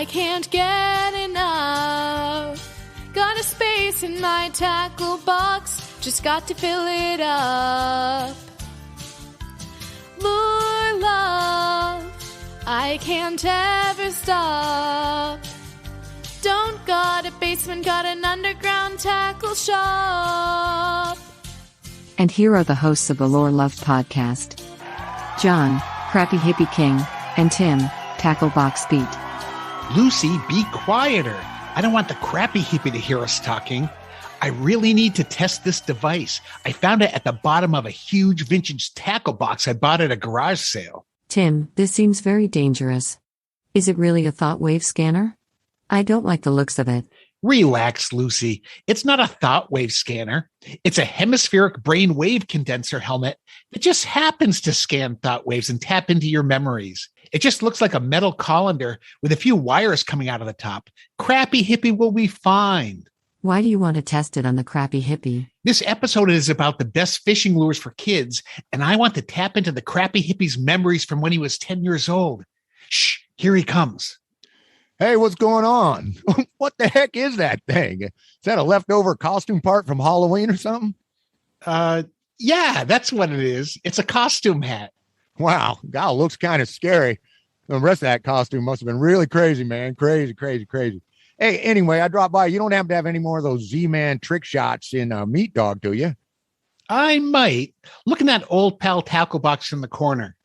I can't get enough. Got a space in my tackle box, just got to fill it up. Lure love, I can't ever stop. Don't got a basement, got an underground tackle shop. And here are the hosts of the Lore Love podcast. John, Crappie Hippie King, and Tim, Tackle Box Beat. Lucy, be quieter. I don't want the Crappie Hippie to hear us talking. I really need to test this device. I found it at the bottom of a huge vintage tackle box I bought at a garage sale. Tim, this seems very dangerous. Is it really a thought wave scanner? I don't like the looks of it. Relax, Lucy. It's not a thought wave scanner. It's a hemispheric brain wave condenser helmet that just happens to scan thought waves and tap into your memories. It just looks like a metal colander with a few wires coming out of the top. Crappie Hippie will be fine. Why do you want to test it on the Crappie Hippie? This episode is about the best fishing lures for kids, and I want to tap into the Crappie Hippie's memories from when he was 10 years old. Shh, here he comes. Hey, what's going on? What the heck is that thing? Is that a leftover costume part from Halloween or something? Yeah, that's what it is. It's a costume hat. Wow, God, looks kind of scary. The rest of that costume must have been really crazy, man. Crazy. Hey, anyway, I dropped by. You don't happen to have any more of those Z-Man trick shots in Meat Dog, do you? I might. Look in that old pal tackle box in the corner.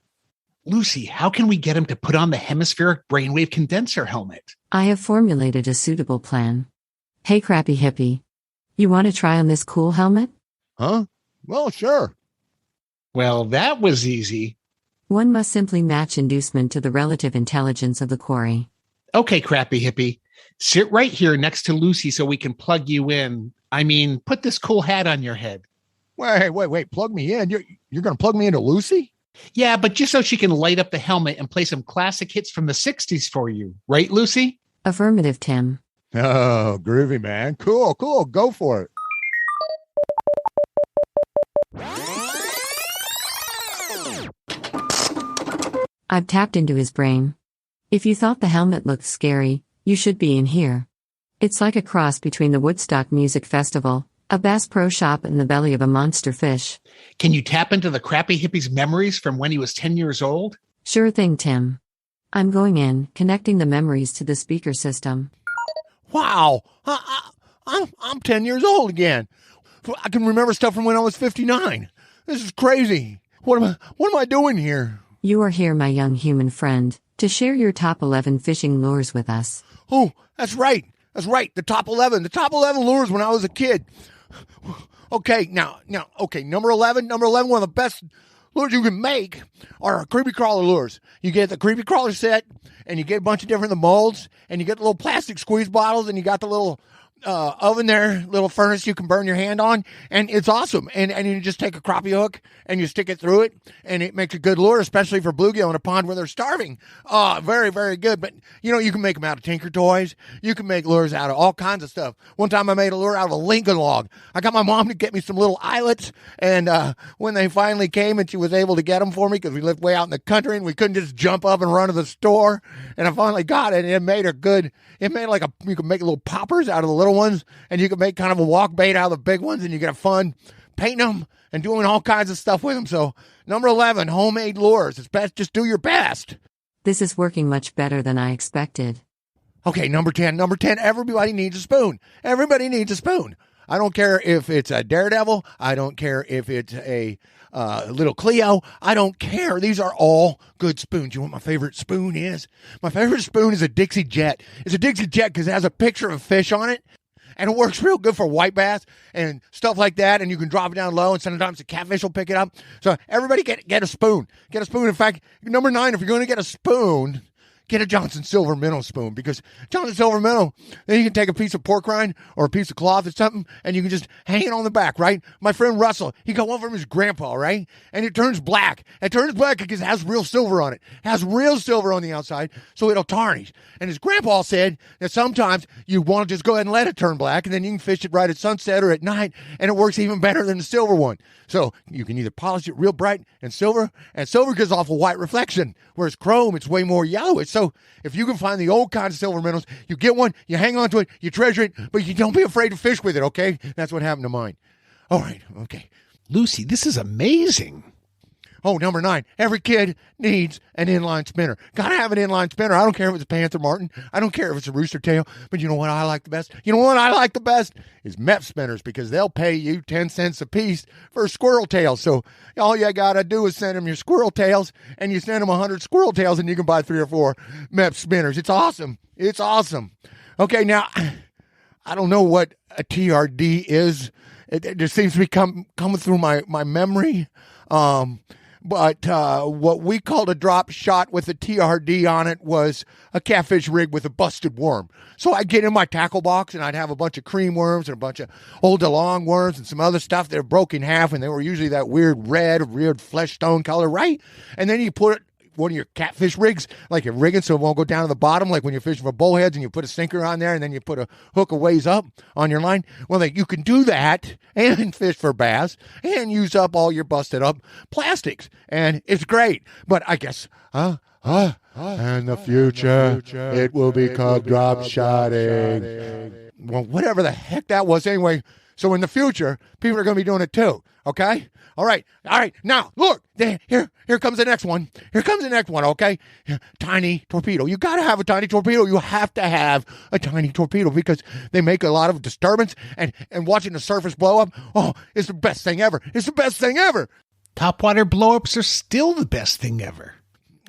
Lucy, how can we get him to put on the hemispheric brainwave condenser helmet? I have formulated a suitable plan. Hey, Crappie Hippie. You want to try on this cool helmet? Huh? Well, sure. Well, that was easy. One must simply match inducement to the relative intelligence of the quarry. Okay, Crappie Hippie. Sit right here next to Lucy so we can plug you in. I mean, put this cool hat on your head. Wait. Plug me in? You're going to plug me into Lucy? Yeah, but just so she can light up the helmet and play some classic hits from the 60s for you. Right, Lucy? Affirmative, Tim. Oh, groovy, man. Cool. Go for it. I've tapped into his brain. If you thought the helmet looked scary, you should be in here. It's like a cross between the Woodstock Music Festival, a Bass Pro Shop, and the belly of a monster fish. Can you tap into the Crappie Hippie's memories from when he was 10 years old? Sure thing, Tim. I'm going in, connecting the memories to the speaker system. Wow. I'm 10 years old again. I can remember stuff from when I was 59. This is crazy. What am I doing here? You are here, my young human friend, to share your top 11 fishing lures with us. Oh, that's right. The top 11 lures when I was a kid. Okay, now, number 11, one of the best lures you can make are creepy crawler lures. You get the creepy crawler set, and you get a bunch of different molds, and you get the little plastic squeeze bottles, and you got the little oven there, little furnace you can burn your hand on, and it's awesome. And you just take a crappie hook and you stick it through it, and it makes a good lure, especially for bluegill in a pond where they're starving. Very, very good. But you can make them out of Tinker Toys. You can make lures out of all kinds of stuff. One time I made a lure out of a Lincoln log. I got my mom to get me some little eyelets, and when they finally came and she was able to get them for me because we lived way out in the country and we couldn't just jump up and run to the store, and I finally got it, and it made you could make little poppers out of the little ones, and you can make kind of a walk bait out of the big ones, and you get fun painting them and doing all kinds of stuff with them. So number 11, homemade lures. It's best, just do your best. This is working much better than I expected. Okay, number 10, everybody needs a spoon. Everybody needs a spoon. I don't care if it's a Daredevil. I don't care if it's a little Cleo. I don't care. These are all good spoons. You know what my favorite spoon is? My favorite spoon is a Dixie Jet. It's a Dixie Jet because it has a picture of a fish on it. And it works real good for white bass and stuff like that. And you can drop it down low, and sometimes the catfish will pick it up. So everybody get a spoon. Get a spoon. In fact, number 9, if you're going to get a spoon, get a Johnson Silver minnow spoon, because Johnson Silver minnow, then you can take a piece of pork rind or a piece of cloth or something, and you can just hang it on the back, right? My friend Russell, he got one from his grandpa, right? And it turns black. It turns black because it has real silver on it. It has real silver on the outside, so it'll tarnish. And his grandpa said that sometimes you want to just go ahead and let it turn black, and then you can fish it right at sunset or at night, and it works even better than the silver one. So you can either polish it real bright and silver gives off a white reflection, whereas chrome, it's way more yellow. It's So if you can find the old kind of silver minnows, you get one, you hang on to it, you treasure it, but you don't be afraid to fish with it, okay? That's what happened to mine. All right, okay. Lucy, this is amazing. Oh, number 9. Every kid needs an inline spinner. Gotta have an inline spinner. I don't care if it's a Panther Martin. I don't care if it's a Rooster Tail. But you know what I like the best? You know what I like the best? Is Mep spinners, because they'll pay you 10 cents a piece for squirrel tails. So all you gotta do is send them your squirrel tails, and you send them 100 squirrel tails, and you can buy 3 or 4 Mep spinners. It's awesome. It's awesome. Okay, now, I don't know what a TRD is. It just seems to be coming through my memory. But what we called a drop shot with a TRD on it was a catfish rig with a busted worm. So I'd get in my tackle box, and I'd have a bunch of cream worms and a bunch of old DeLong worms and some other stuff that were broken in half, and they were usually that weird flesh stone color, right? And then you put one of your catfish rigs, like a rigging so it won't go down to the bottom, like when you're fishing for bullheads and you put a sinker on there and then you put a hook a ways up on your line. Well, you can do that and fish for bass and use up all your busted up plastics. And it's great. But I guess, in the future, it will be called drop shotting. Well, whatever the heck that was anyway. So in the future, people are going to be doing it too. Okay? All right. Now, look, here comes the next one. Okay? Tiny torpedo. You got to have a tiny torpedo. You have to have a tiny torpedo because they make a lot of disturbance, and watching the surface blow up, it's the best thing ever. Topwater blowups are still the best thing ever.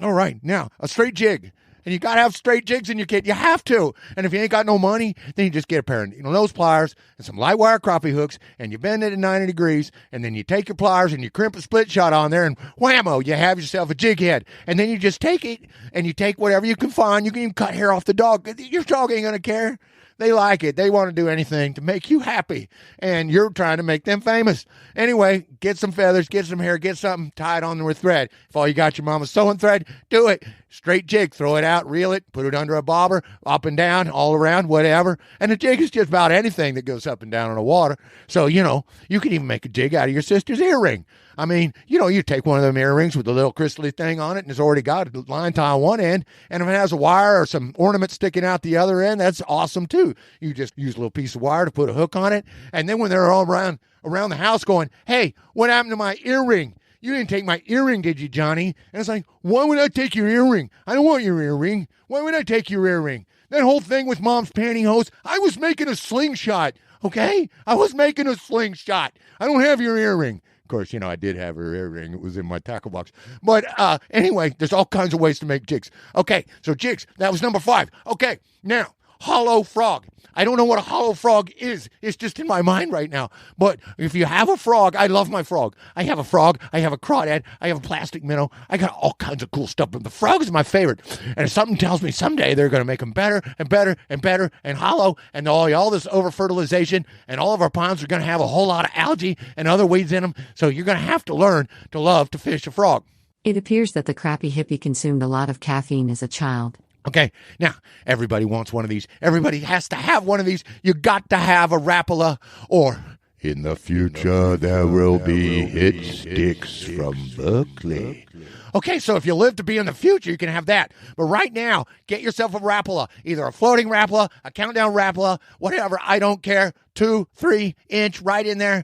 All right. Now, a straight jig. And you got to have straight jigs in your kit. You have to. And if you ain't got no money, then you just get a pair of nose pliers and some light wire crappie hooks, and you bend it at 90 degrees, and then you take your pliers and you crimp a split shot on there, and whammo, you have yourself a jig head. And then you just take it, and you take whatever you can find. You can even cut hair off the dog. Your dog ain't going to care. They like it. They want to do anything to make you happy. And you're trying to make them famous. Anyway, get some feathers, get some hair, get something tied on with thread. If all you got your mama's sewing thread, do it. Straight jig, throw it out, reel it, put it under a bobber, up and down, all around, whatever. And a jig is just about anything that goes up and down in the water. So, you can even make a jig out of your sister's earring. I mean, you take one of them earrings with a little crystally thing on it, and it's already got a line tie on one end, and if it has a wire or some ornament sticking out the other end, that's awesome too. You just use a little piece of wire to put a hook on it, and then when they're all around the house going, hey, what happened to my earring? You didn't take my earring, did you, Johnny? And it's like, why would I take your earring? I don't want your earring. Why would I take your earring? That whole thing with Mom's pantyhose, I was making a slingshot, okay? I was making a slingshot. I don't have your earring. Of course, I did have her earring. It was in my tackle box. But anyway, there's all kinds of ways to make jigs. Okay, so jigs, that was number 5. Okay, now, hollow frog. I don't know what a hollow frog is. It's just in my mind right now. But if you have a frog, I love my frog. I have a frog. I have a crawdad. I have a plastic minnow. I got all kinds of cool stuff. But the frog is my favorite. And if something tells me someday they're going to make them better and better and better and hollow, and all this over-fertilization, and all of our ponds are going to have a whole lot of algae and other weeds in them. So you're going to have to learn to love to fish a frog. It appears that the Crappie Hippie consumed a lot of caffeine as a child. Okay, now, everybody wants one of these. Everybody has to have one of these. You got to have a Rapala, or in the future there will be hit sticks from Berkeley. Okay, so if you live to be in the future, you can have that. But right now, get yourself a Rapala, either a floating Rapala, a countdown Rapala, whatever, I don't care. 2, 3 inch right in there.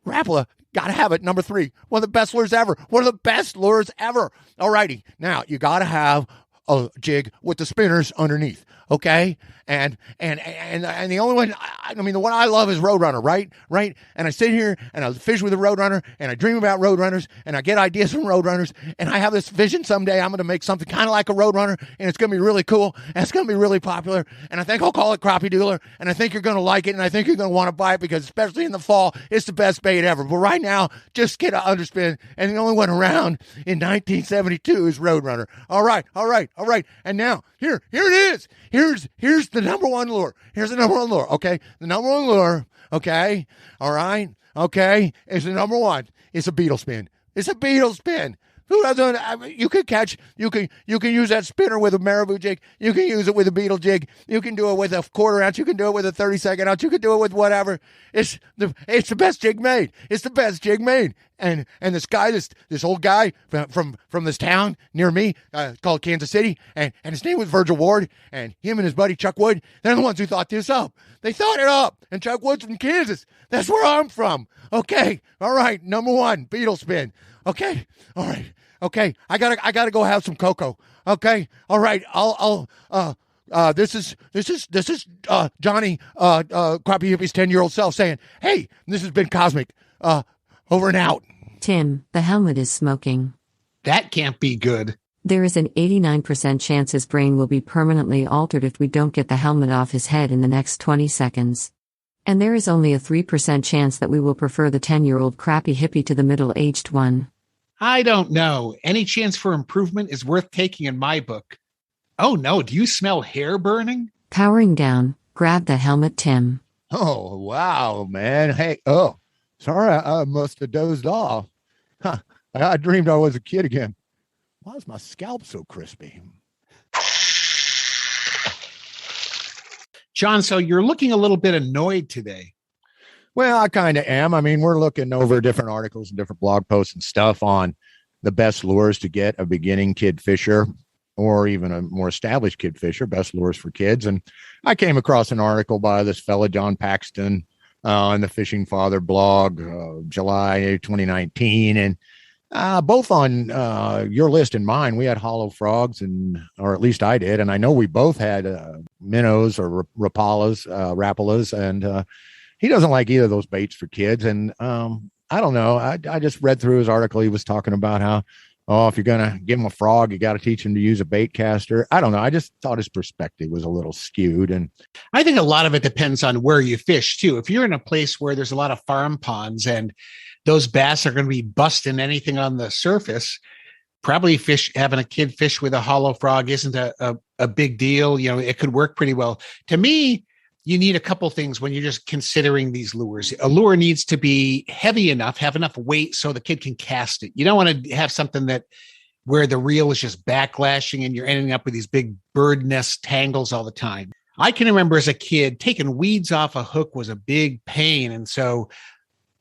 Rapala. Got to have it. Number 3. One of the best lures ever. One of the best lures ever. Alrighty. Now, you got to have a jig with the spinners underneath. Okay? And the only one, the one I love is Roadrunner, right? And I sit here and I fish with a Roadrunner, and I dream about Roadrunners, and I get ideas from Roadrunners, and I have this vision someday I'm going to make something kind of like a Roadrunner, and it's going to be really cool, and it's going to be really popular, and I think I'll call it Crappie Doodler, and I think you're going to like it, and I think you're going to want to buy it, because especially in the fall, it's the best bait ever. But right now, just get an underspin, and the only one around in 1972 is Roadrunner. All right. And now, here it is. Here's the number one lure. Here's the number one lure, okay? The number one lure, okay? All right? Okay? Is the number one. It's a beetle spin. It's a beetle spin. Who doesn't? I mean, you can catch. You can use that spinner with a marabou jig. You can use it with a beetle jig. You can do it with a quarter ounce. You can do it with a 32nd ounce. You can do it with whatever. It's the best jig made. It's the best jig made. And this guy, this old guy from this town near me, called Kansas City, and his name was Virgil Ward, and him and his buddy Chuck Wood, they're the ones who thought this up. They thought it up. And Chuck Wood's from Kansas. That's where I'm from. Okay. All right. Number one, beetle spin. Okay. All right. Okay. I gotta go have some cocoa. Okay. All right. This is Johnny, Crappie Hippie's 10-year-old self saying, hey, this has been Cosmic. Over and out. Tim, the helmet is smoking. That can't be good. There is an 89% chance his brain will be permanently altered if we don't get the helmet off his head in the next 20 seconds. And there is only a 3% chance that we will prefer the 10-year-old Crappie Hippie to the middle-aged one. I don't know. Any chance for improvement is worth taking in my book. Oh no, do you smell hair burning? Powering down, grab the helmet, Tim. Oh, wow, man. Hey, sorry, I must have dozed off. Huh. I dreamed I was a kid again. Why is my scalp so crispy? John, so you're looking a little bit annoyed today. Well, I kind of am. I mean, we're looking over different articles and different blog posts and stuff on the best lures to get a beginning kid fisher or even a more established kid fisher, best lures for kids. And I came across an article by this fella, John Paxton, on the Fishing Father blog, July 2019. And both on your list and mine, we had hollow frogs, or at least I did. And I know we both had minnows or rapalas, and he doesn't like either of those baits for kids. And I don't know. I just read through his article. He was talking about how, if you're going to give him a frog, you got to teach him to use a bait caster. I don't know. I just thought his perspective was a little skewed. And I think a lot of it depends on where you fish too. If you're in a place where there's a lot of farm ponds and those bass are going to be busting anything on the surface, probably having a kid fish with a hollow frog isn't a big deal. You know, it could work pretty well. To me, you need a couple things when you're just considering these lures. A lure needs to be heavy enough, have enough weight so the kid can cast it. You don't want to have something where the reel is just backlashing and you're ending up with these big bird nest tangles all the time. I can remember as a kid, taking weeds off a hook was a big pain. And so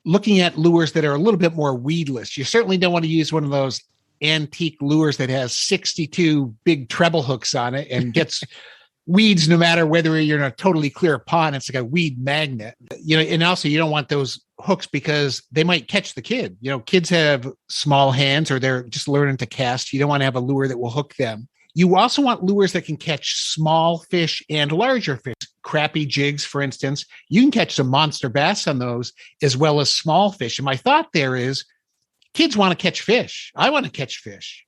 looking at lures that are a little bit more weedless, you certainly don't want to use one of those antique lures that has 62 big treble hooks on it and gets weeds no matter whether you're in a totally clear pond. It's like a weed magnet, and also you don't want those hooks because they might catch the kid. Kids have small hands or they're just learning to cast. You don't want to have a lure that will hook them. You also want lures that can catch small fish and larger fish. Crappie jigs, for instance, you can catch some monster bass on those as well as small fish. And my thought there is kids want to catch fish. I want to catch fish.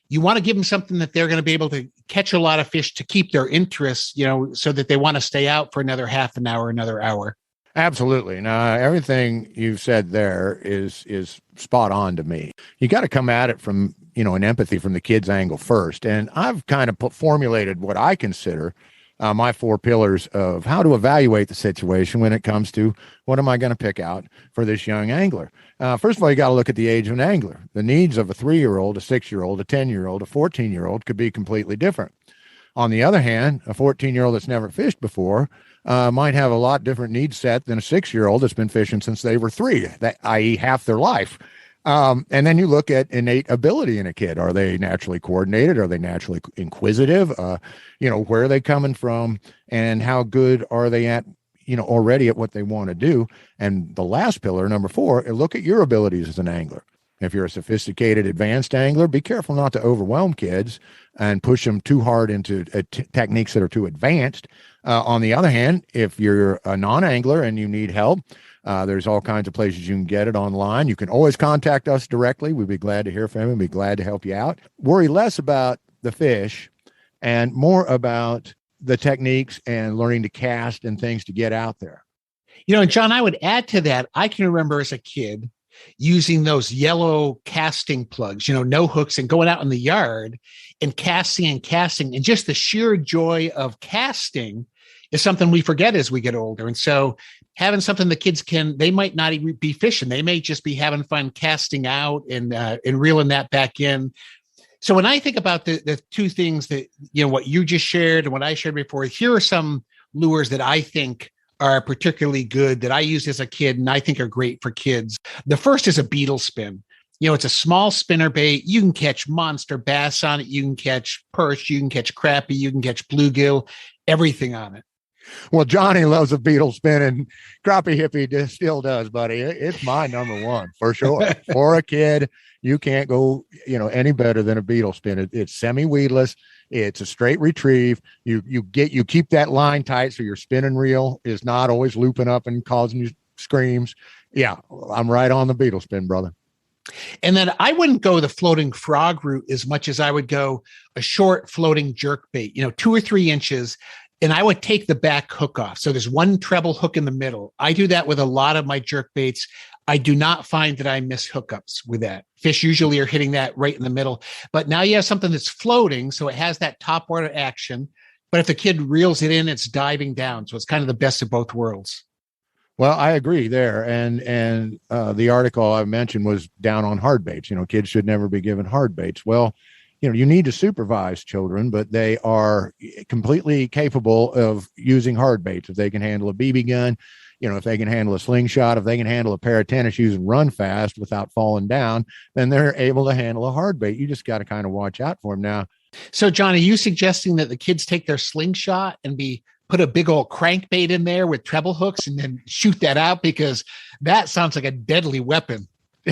You want to give them something that they're going to be able to catch a lot of fish to keep their interest, so that they want to stay out for another half an hour, another hour. Absolutely. Now, everything you've said there is spot on to me. You got to come at it from, an empathy from the kid's angle first. And I've kind of formulated what I consider my 4 pillars of how to evaluate the situation when it comes to what am I going to pick out for this young angler. First of all, you got to look at the age of an angler. The needs of a 3-year-old, a 6-year-old, a 10-year-old, a 14-year-old could be completely different. On the other hand, a 14-year-old that's never fished before might have a lot different needs set than a 6-year-old that's been fishing since they were 3, i.e. half their life. And then you look at innate ability in a kid. Are they naturally coordinated? Are they naturally inquisitive? Where are they coming from and how good are they at, already at what they want to do? And the last pillar, number 4, look at your abilities as an angler. If you're a sophisticated, advanced angler, be careful not to overwhelm kids and push them too hard into techniques that are too advanced. On the other hand, if you're a non-angler and you need help, there's all kinds of places you can get it online. You can always contact us directly. We'd be glad to hear from you. We'd be glad to help you out. Worry less about the fish and more about the techniques and learning to cast and things to get out there. John, I would add to that. I can remember as a kid using those yellow casting plugs, no hooks, and going out in the yard and casting. And just the sheer joy of casting is something we forget as we get older. And so having something the kids they might not even be fishing. They may just be having fun casting out and reeling that back in. So when I think about the two things that, what you just shared and what I shared before, here are some lures that I think are particularly good that I used as a kid and I think are great for kids. The first is a beetle spin. It's a small spinner bait. You can catch monster bass on it. You can catch perch. You can catch crappie. You can catch bluegill, everything on it. Well, Johnny loves a beetle spin, and Crappie Hippie still does, buddy. It's my number one for sure. For a kid, you can't go, any better than a beetle spin. It's semi-weedless. It's a straight retrieve. You keep that line tight so your spinning reel is not always looping up and causing you screams. Yeah, I'm right on the beetle spin, brother. And then I wouldn't go the floating frog route as much as I would go a short floating jerk bait, 2 or 3 inches. And I would take the back hook off. So there's one treble hook in the middle. I do that with a lot of my jerk baits. I do not find that I miss hookups with that. Fish usually are hitting that right in the middle. But now you have something that's floating, so it has that top water action. But if the kid reels it in, it's diving down. So it's kind of the best of both worlds. Well, I agree there. And the article I mentioned was down on hard baits. Kids should never be given hard baits. Well, you need to supervise children, but they are completely capable of using hard baits. If they can handle a BB gun, if they can handle a slingshot, if they can handle a pair of tennis shoes and run fast without falling down, then they're able to handle a hard bait. You just got to kind of watch out for them now. So, John, are you suggesting that the kids take their slingshot and put a big old crankbait in there with treble hooks and then shoot that out? Because that sounds like a deadly weapon.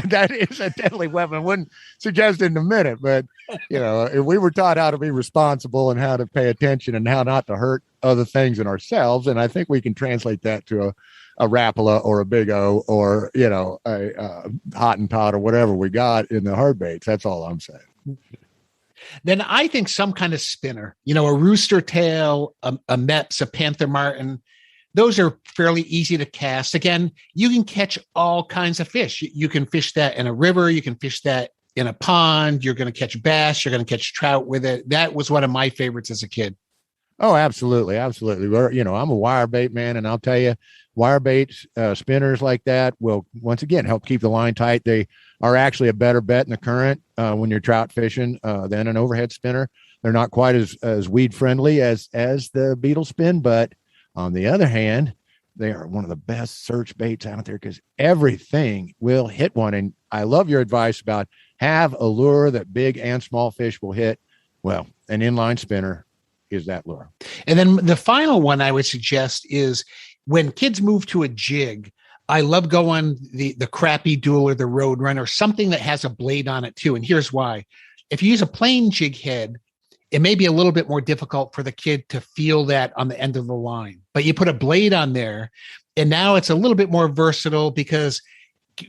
That is a deadly weapon. Wouldn't suggest it in a minute, but if we were taught how to be responsible and how to pay attention and how not to hurt other things in ourselves, and I think we can translate that to a Rapala or a Big O or a Hottentot or whatever we got in the hard baits. That's all I'm saying. Then I think some kind of spinner, a rooster tail, a Mepps, a Panther Martin. Those are fairly easy to cast. Again, you can catch all kinds of fish. You can fish that in a river. You can fish that in a pond. You're going to catch bass. You're going to catch trout with it. That was one of my favorites as a kid. Oh, absolutely. Absolutely. I'm a wire bait man, and I'll tell you, wire baits, spinners like that will, once again, help keep the line tight. They are actually a better bet in the current when you're trout fishing than an overhead spinner. They're not quite as weed friendly as the beetle spin, but on the other hand, they are one of the best search baits out there because everything will hit one. And I love your advice about have a lure that big and small fish will hit. Well, an inline spinner is that lure. And then the final one I would suggest is when kids move to a jig, I love going the Crappie Duel or the Road Runner, something that has a blade on it too. And here's why. If you use a plain jig head, it may be a little bit more difficult for the kid to feel that on the end of the line, but you put a blade on there and now it's a little bit more versatile because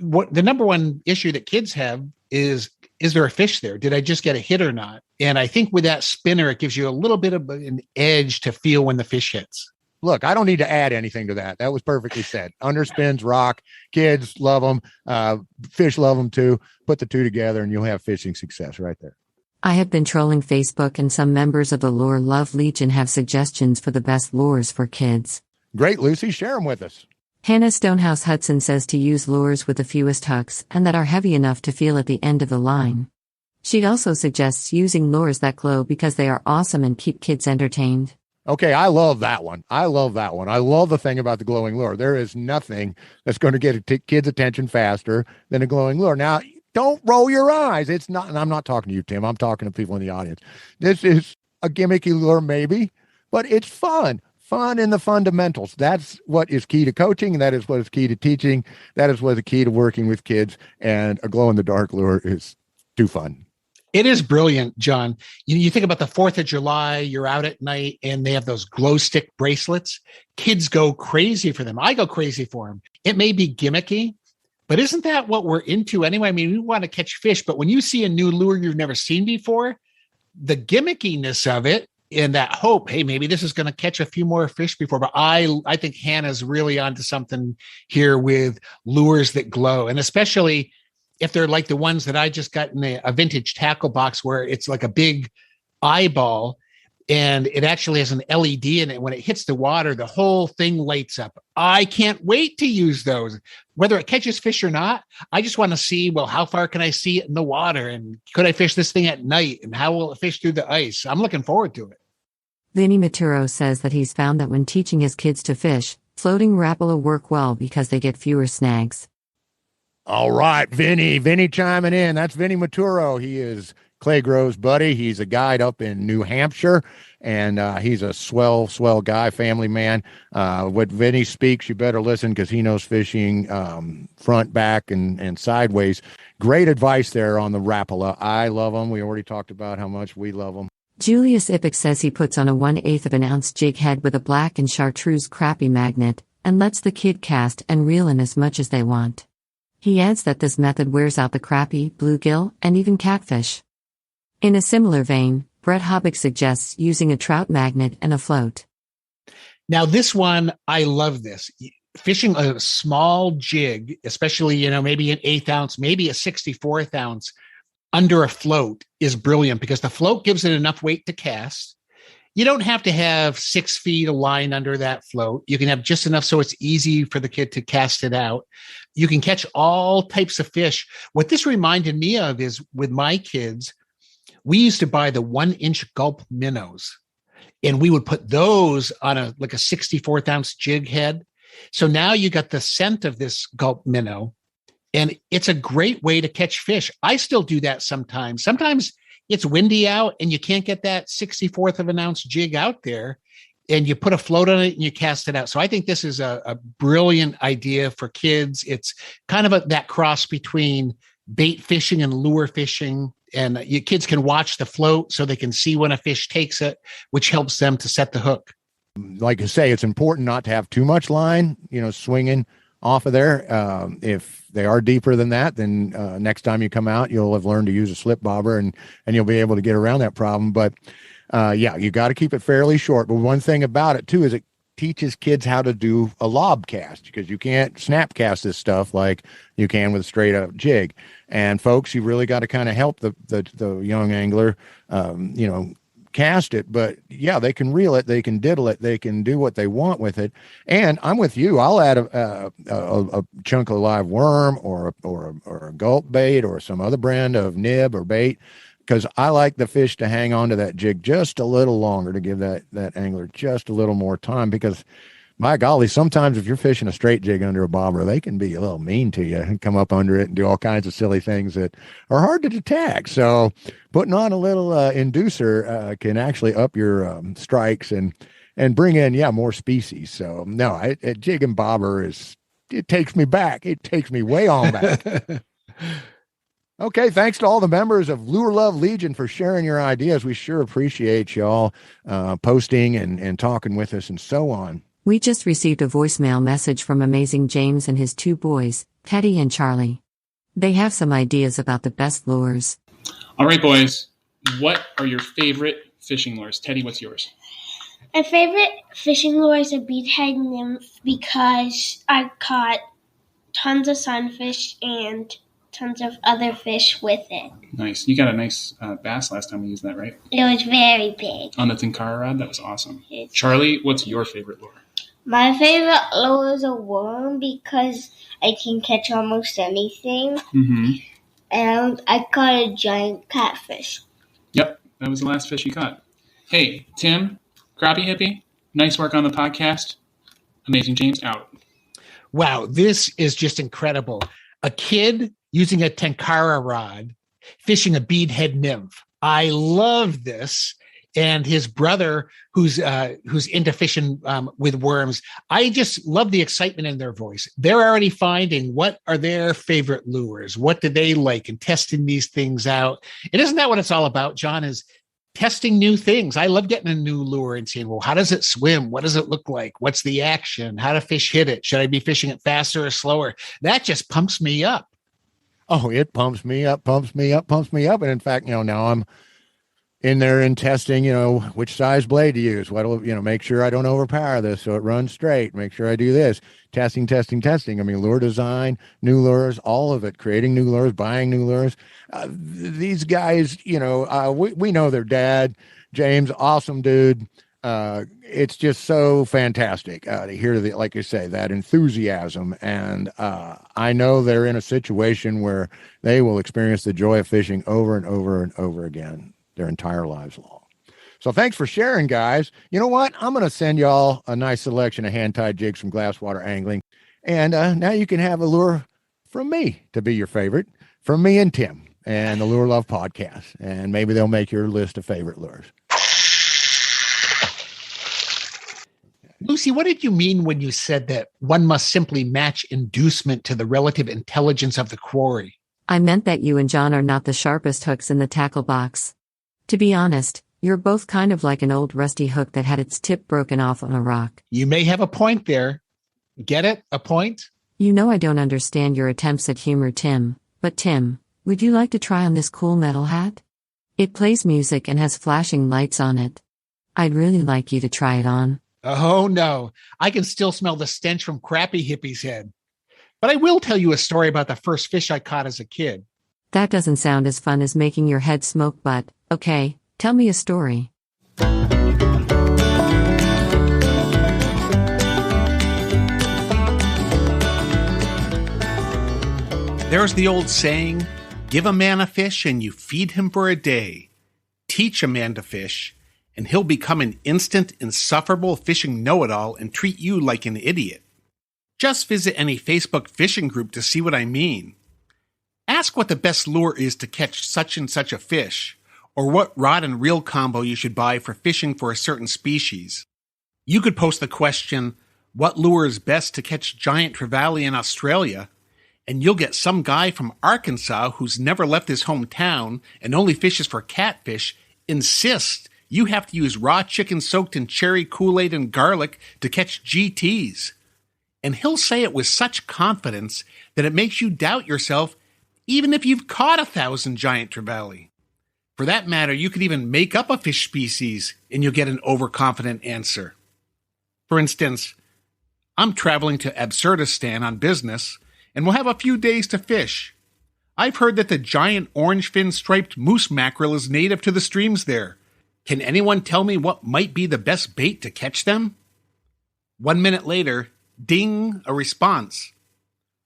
what the number one issue that kids have is there a fish there? Did I just get a hit or not? And I think with that spinner, it gives you a little bit of an edge to feel when the fish hits. Look, I don't need to add anything to that. That was perfectly said. Underspins rock. Kids love them. Fish love them too. Put the two together and you'll have fishing success right there. I have been trolling Facebook and some members of the Lure Love Legion have suggestions for the best lures for kids. Great, Lucy. Share them with us. Hannah Stonehouse Hudson says to use lures with the fewest hooks and that are heavy enough to feel at the end of the line. She also suggests using lures that glow because they are awesome and keep kids entertained. Okay, I love that one. I love the thing about the glowing lure. There is nothing that's going to get a kid's attention faster than a glowing lure. Now, don't roll your eyes. It's not, and I'm not talking to you, Tim. I'm talking to people in the audience. This is a gimmicky lure, maybe, but it's fun. Fun in the fundamentals. That's what is key to coaching. That is what is key to teaching. That is what is key to working with kids. And a glow-in-the-dark lure is too fun. It is brilliant, John. You think about the 4th of July, you're out at night and they have those glow stick bracelets. Kids go crazy for them. I go crazy for them. It may be gimmicky, but isn't that what we're into anyway? I mean, we want to catch fish, but when you see a new lure you've never seen before, the gimmickiness of it and that hope, hey, maybe this is going to catch a few more fish before. But I think Hannah's really onto something here with lures that glow. And especially if they're like the ones that I just got in a vintage tackle box where it's like a big eyeball. and it actually has an LED in it. When it hits the water, the whole thing lights up. I can't wait to use those. Whether it catches fish or not, I just want to see, well, how far can I see it in the water? And could I fish this thing at night? And how will it fish through the ice? I'm looking forward to it. Vinny Maturo says that he's found that when teaching his kids to fish, floating Rapala work well because they get fewer snags. All right, Vinny chiming in. That's Vinny Maturo. He is Clay Grove's buddy. He's a guide up in New Hampshire, and he's a swell guy, family man. What Vinny speaks, you better listen because he knows fishing front, back, and sideways. Great advice there on the Rapala. I love them. We already talked about how much we love them. Julius Ippick says he puts on a 1/8 of an ounce jig head with a black and chartreuse crappie magnet and lets the kid cast and reel in as much as they want. He adds that this method wears out the crappie, bluegill, and even catfish. In a similar vein, Brett Hobbick suggests using a trout magnet and a float. Now, this one, I love this. Fishing a small jig, especially, maybe an 1/8 ounce, maybe a 64th ounce under a float is brilliant because the float gives it enough weight to cast. You don't have to have 6 feet of line under that float. You can have just enough so it's easy for the kid to cast it out. You can catch all types of fish. What this reminded me of is with my kids, we used to buy the 1-inch gulp minnows, and we would put those on a 64th ounce jig head. So now you got the scent of this gulp minnow, and it's a great way to catch fish. I still do that sometimes. Sometimes it's windy out and you can't get that 64th of an ounce jig out there, and you put a float on it and you cast it out. So I think this is a brilliant idea for kids. It's kind of that cross between bait fishing and lure fishing. And your kids can watch the float so they can see when a fish takes it, which helps them to set the hook. Like I say, it's important not to have too much line, swinging off of there. If they are deeper than that, then next time you come out, you'll have learned to use a slip bobber and you'll be able to get around that problem. But you got to keep it fairly short. But one thing about it too is it teaches kids how to do a lob cast, because you can't snap cast this stuff like you can with a straight up jig. And folks, you really got to kind of help the young angler, cast it. But yeah, they can reel it, they can diddle it, they can do what they want with it. And I'm with you. I'll add a chunk of live worm or a gulp bait or some other brand of nib or bait, because I like the fish to hang on to that jig just a little longer, to give that angler just a little more time. Because by golly, sometimes if you're fishing a straight jig under a bobber, they can be a little mean to you and come up under it and do all kinds of silly things that are hard to detect. So putting on a little inducer can actually up your strikes and bring in, more species. So no, a jig and bobber it takes me back. It takes me way on back. Okay, thanks to all the members of Lure Love Legion for sharing your ideas. We sure appreciate y'all posting and talking with us and so on. We just received a voicemail message from Amazing James and his 2 boys, Teddy and Charlie. They have some ideas about the best lures. All right, boys. What are your favorite fishing lures? Teddy, what's yours? My favorite fishing lure is a beadhead nymph because I caught tons of sunfish and tons of other fish with it. Nice. You got a nice bass last time we used that, right? It was very big. On the Tenkara rod? That was awesome. Charlie, what's your favorite lure? My favorite lure is a worm because I can catch almost anything. Mm-hmm. And I caught a giant catfish. Yep, that was the last fish you caught. Hey, Tim, Crappie Hippie, nice work on the podcast. Amazing James, out. Wow, this is just incredible. A kid using a Tenkara rod, fishing a beadhead nymph. I love this. And his brother, who's into fishing with worms. I just love the excitement in their voice. They're already finding what are their favorite lures. What do they like, and testing these things out. And isn't that what it's all about, John, is testing new things. I love getting a new lure and seeing, well, how does it swim? What does it look like? What's the action? How do fish hit it? Should I be fishing it faster or slower? That just pumps me up. Oh, it pumps me up. And in fact, now I'm in there and testing, which size blade to use. Make sure I don't overpower this so it runs straight. Make sure I do this. Testing. I mean, lure design, new lures, all of it, creating new lures, buying new lures. These guys, we know their dad James, awesome dude. It's just so fantastic to hear the, like you say, that enthusiasm. And I know they're in a situation where they will experience the joy of fishing over and over and over again their entire lives long. So thanks for sharing, guys. You know what? I'm going to send y'all a nice selection of hand-tied jigs from Glasswater Angling. And now you can have a lure from me to be your favorite, from me and Tim and the Lure Love podcast. And maybe they'll make your list of favorite lures. Lucy, what did you mean when you said that one must simply match inducement to the relative intelligence of the quarry? I meant that you and John are not the sharpest hooks in the tackle box. To be honest, you're both kind of like an old rusty hook that had its tip broken off on a rock. You may have a point there. Get it? A point? You know I don't understand your attempts at humor, Tim. But Tim, would you like to try on this cool metal hat? It plays music and has flashing lights on it. I'd really like you to try it on. Oh, no. I can still smell the stench from Crappie Hippie's head. But I will tell you a story about the first fish I caught as a kid. That doesn't sound as fun as making your head smoke, but, okay, tell me a story. There's the old saying, give a man a fish and you feed him for a day. Teach a man to fish, and he'll become an instant, insufferable fishing know-it-all and treat you like an idiot. Just visit any Facebook fishing group to see what I mean. Ask what the best lure is to catch such and such a fish, or what rod and reel combo you should buy for fishing for a certain species. You could post the question, what lure is best to catch giant trevally in Australia? And you'll get some guy from Arkansas who's never left his hometown and only fishes for catfish insist you have to use raw chicken soaked in cherry Kool-Aid and garlic to catch GTs. And he'll say it with such confidence that it makes you doubt yourself even if you've caught 1,000 giant trevally. For that matter, you could even make up a fish species and you'll get an overconfident answer. For instance, I'm traveling to Absurdistan on business and we'll have a few days to fish. I've heard that the giant orange fin striped moose mackerel is native to the streams there. Can anyone tell me what might be the best bait to catch them? 1 minute later, ding, a response.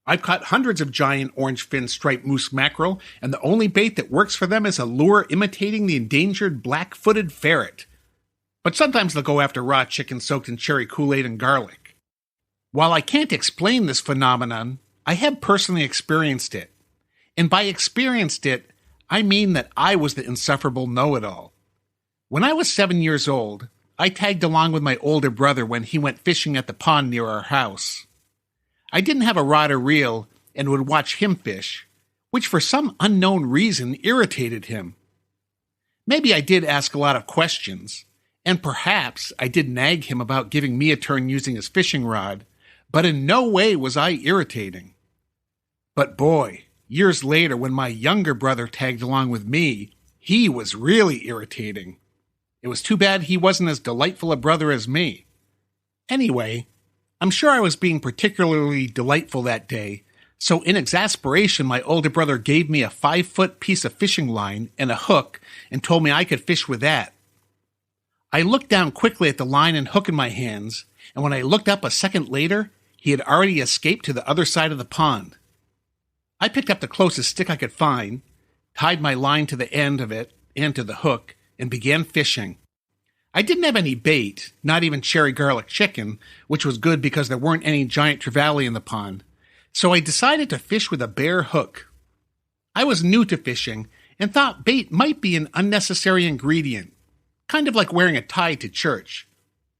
I've caught hundreds of giant orange fin striped moose mackerel, and the only bait that works for them is a lure imitating the endangered black-footed ferret. But sometimes they'll go after raw chicken soaked in cherry Kool-Aid and garlic. While I can't explain this phenomenon, I have personally experienced it. And by experienced it, I mean that I was the insufferable know-it-all. When I was 7 years old, I tagged along with my older brother when he went fishing at the pond near our house. I didn't have a rod or reel and would watch him fish, which for some unknown reason irritated him. Maybe I did ask a lot of questions, and perhaps I did nag him about giving me a turn using his fishing rod, but in no way was I irritating. But boy, years later when my younger brother tagged along with me, he was really irritating. It was too bad he wasn't as delightful a brother as me. Anyway, I'm sure I was being particularly delightful that day, so in exasperation my older brother gave me a 5-foot piece of fishing line and a hook and told me I could fish with that. I looked down quickly at the line and hook in my hands, and when I looked up a second later, he had already escaped to the other side of the pond. I picked up the closest stick I could find, tied my line to the end of it and to the hook, and began fishing. I didn't have any bait, not even cherry garlic chicken, which was good because there weren't any giant trevally in the pond, so I decided to fish with a bare hook. I was new to fishing and thought bait might be an unnecessary ingredient, kind of like wearing a tie to church.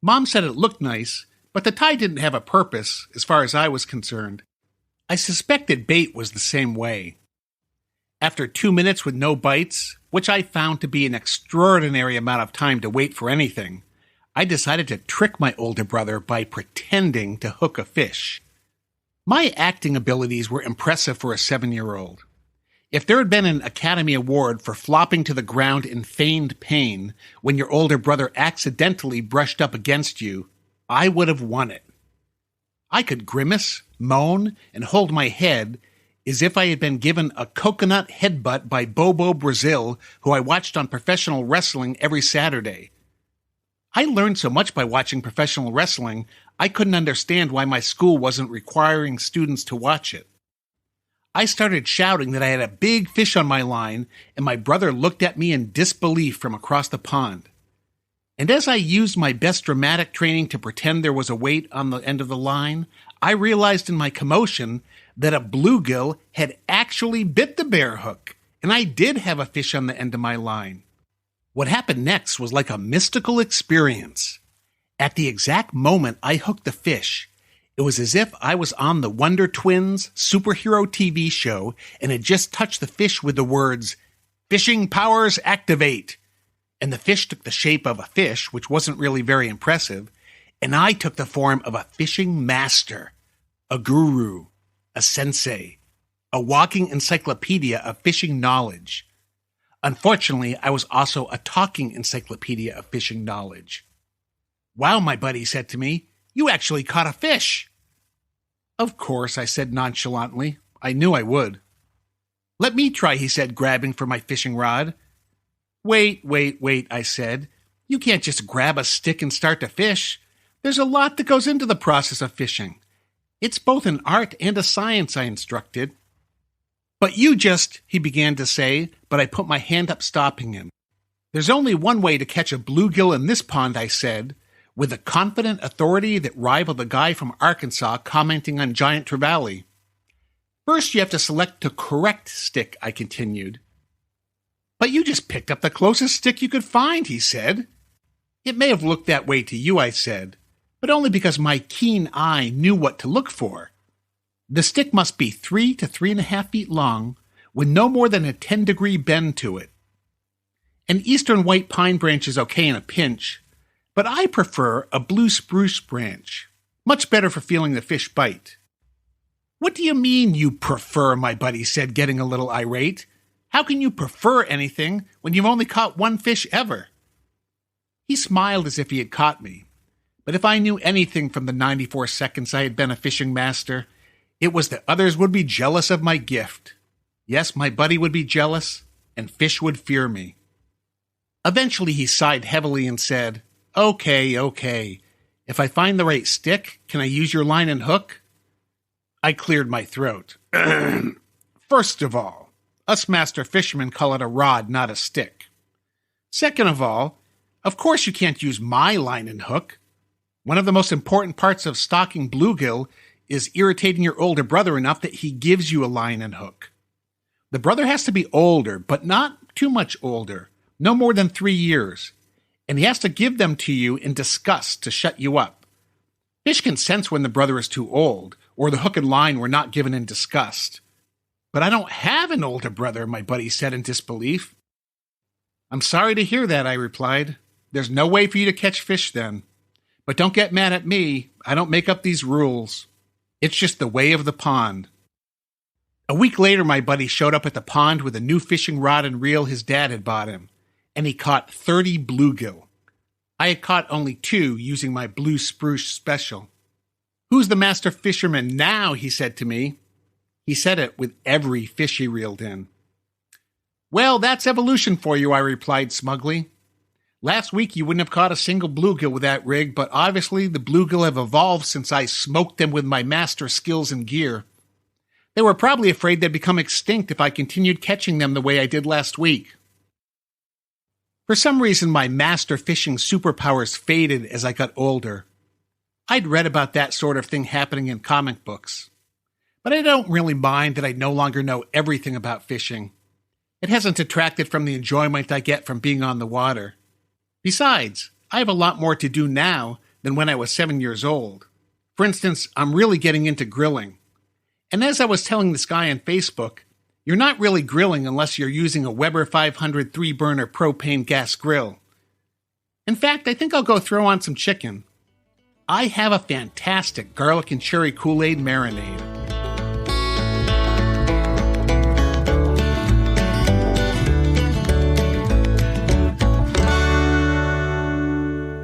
Mom said it looked nice, but the tie didn't have a purpose as far as I was concerned. I suspected bait was the same way. After 2 minutes with no bites, which I found to be an extraordinary amount of time to wait for anything, I decided to trick my older brother by pretending to hook a fish. My acting abilities were impressive for a 7-year-old. If there had been an Academy Award for flopping to the ground in feigned pain when your older brother accidentally brushed up against you, I would have won it. I could grimace, moan, and hold my head, as if I had been given a coconut headbutt by Bobo Brazil, who I watched on professional wrestling every Saturday. I learned so much by watching professional wrestling, I couldn't understand why my school wasn't requiring students to watch it. I started shouting that I had a big fish on my line, and my brother looked at me in disbelief from across the pond. And as I used my best dramatic training to pretend there was a weight on the end of the line, I realized in my commotion that a bluegill had actually bit the bear hook, and I did have a fish on the end of my line. What happened next was like a mystical experience. At the exact moment I hooked the fish, it was as if I was on the Wonder Twins superhero TV show and had just touched the fish with the words, "Fishing powers activate." And the fish took the shape of a fish, which wasn't really very impressive, and I took the form of a fishing master, a guru, a sensei, a walking encyclopedia of fishing knowledge. Unfortunately, I was also a talking encyclopedia of fishing knowledge. "Wow," my buddy said to me, "you actually caught a fish." "Of course," I said nonchalantly. I knew I would. "Let me try," he said, grabbing for my fishing rod. Wait, I said. "You can't just grab a stick and start to fish. There's a lot that goes into the process of fishing. It's both an art and a science," I instructed. "But you just," he began to say, but I put my hand up stopping him. "There's only one way to catch a bluegill in this pond," I said, with a confident authority that rivaled the guy from Arkansas commenting on giant trevally. "First, you have to select the correct stick," I continued. "But you just picked up the closest stick you could find," he said. "It may have looked that way to you," I said, "but only because my keen eye knew what to look for. The stick must be 3 to 3.5 feet long, with no more than a 10-degree bend to it. An eastern white pine branch is okay in a pinch, but I prefer a blue spruce branch, much better for feeling the fish bite." "What do you mean you prefer?" my buddy said, getting a little irate. "How can you prefer anything when you've only caught one fish ever?" He smiled as if he had caught me, but if I knew anything from the 94 seconds I had been a fishing master, it was that others would be jealous of my gift. Yes, my buddy would be jealous, and fish would fear me. Eventually he sighed heavily and said, Okay. If I find the right stick, can I use your line and hook?" I cleared my throat. "First of all, us master fishermen call it a rod, not a stick. Second of all, of course you can't use my line and hook. One of the most important parts of stalking bluegill is irritating your older brother enough that he gives you a line and hook. The brother has to be older, but not too much older, no more than 3 years, and he has to give them to you in disgust to shut you up. Fish can sense when the brother is too old, or the hook and line were not given in disgust. But I don't have an older brother," my buddy said in disbelief. "I'm sorry to hear that," I replied. "There's no way for you to catch fish then. But don't get mad at me. I don't make up these rules. It's just the way of the pond." A week later, my buddy showed up at the pond with a new fishing rod and reel his dad had bought him, and he caught 30 bluegill. I had caught only 2 using my blue spruce special. "Who's the master fisherman now?" he said to me. He said it with every fish he reeled in. "Well, that's evolution for you," I replied smugly. "Last week you wouldn't have caught a single bluegill with that rig, but obviously the bluegill have evolved since I smoked them with my master skills and gear. They were probably afraid they'd become extinct if I continued catching them the way I did last week." For some reason, my master fishing superpowers faded as I got older. I'd read about that sort of thing happening in comic books. But I don't really mind that I no longer know everything about fishing. It hasn't detracted from the enjoyment I get from being on the water. Besides, I have a lot more to do now than when I was 7 years old. For instance, I'm really getting into grilling. And as I was telling this guy on Facebook, you're not really grilling unless you're using a Weber 500 3-burner propane gas grill. In fact, I think I'll go throw on some chicken. I have a fantastic garlic and cherry Kool-Aid marinade.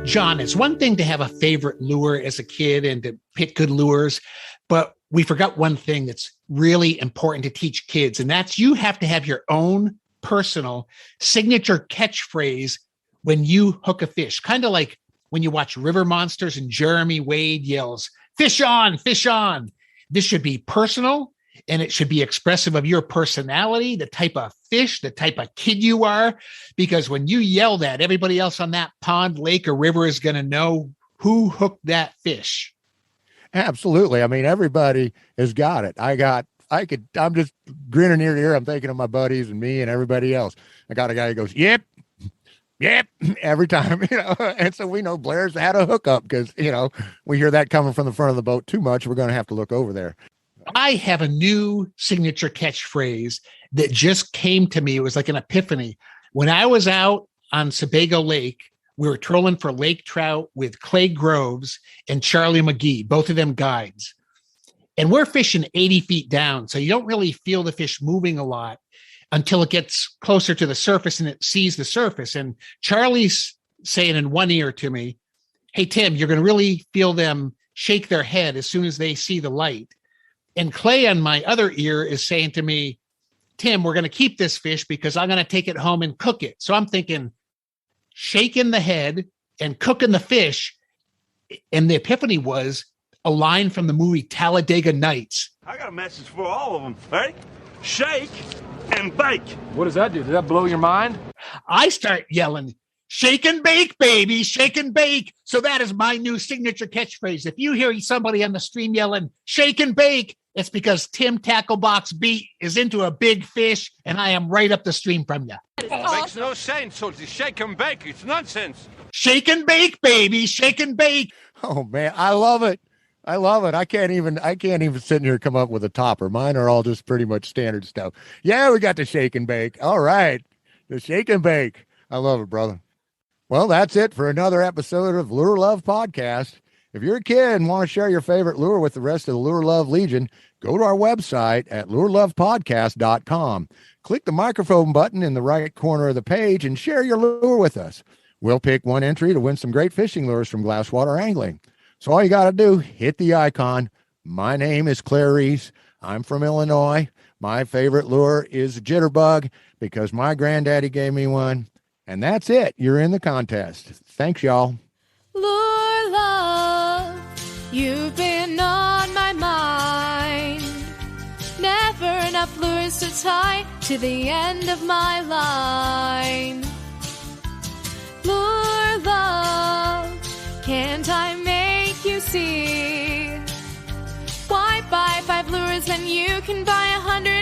John, it's one thing to have a favorite lure as a kid and to pick good lures, but we forgot one thing that's really important to teach kids. And that's you have to have your own personal signature catchphrase when you hook a fish. Kind of like when you watch River Monsters and Jeremy Wade yells, fish on, fish on. This should be personal and it should be expressive of your personality, the type of fish, the type of kid you are. Because when you yell that, everybody else on that pond, lake, or river is going to know who hooked that fish. Absolutely. I mean, everybody has got it. I'm just grinning ear to ear. I'm thinking of my buddies and me and everybody else. I got a guy who goes, yep, every time, and so we know Blair's had a hookup because, we hear that coming from the front of the boat too much. We're going to have to look over there. I have a new signature catchphrase that just came to me. It was like an epiphany. When I was out on Sebago Lake, we were trolling for lake trout with Clay Groves and Charlie McGee, both of them guides. And we're fishing 80 feet down, so you don't really feel the fish moving a lot until it gets closer to the surface and it sees the surface. And Charlie's saying in one ear to me, hey, Tim, you're going to really feel them shake their head as soon as they see the light. And Clay on my other ear is saying to me, Tim, we're going to keep this fish because I'm going to take it home and cook it. So I'm thinking shaking the head and cooking the fish. And the epiphany was a line from the movie Talladega Nights. I got a message for all of them. Ready? Shake and bake. What does that do? Does that blow your mind? I start yelling, shake and bake, baby, shake and bake. So that is my new signature catchphrase. If you hear somebody on the stream yelling, shake and bake, it's because Tim Tacklebox Beat is into a big fish and I am right up the stream from you. Makes no sense. So it's shake and bake. It's nonsense. Shake and bake, baby, shake and bake. Oh man, I love it. I can't even sit here and come up with a topper. Mine are all just pretty much standard stuff. Yeah, we got the shake and bake. All right. The shake and bake. I love it, brother. Well, that's it for another episode of Lure Love Podcast. If you're a kid and want to share your favorite lure with the rest of the Lure Love Legion, go to our website at lurelovepodcast.com. Click the microphone button in the right corner of the page and share your lure with us. We'll pick one entry to win some great fishing lures from Glasswater Angling. So all you got to do, hit the icon. My name is Clarice. I'm from Illinois. My favorite lure is a jitterbug because my granddaddy gave me one. And that's it. You're in the contest. Thanks, y'all. Lure love, you've been on my mind. Never enough lures to tie to the end of my line. Lure love, can't I make you see? Why buy 5 lures and you can buy 100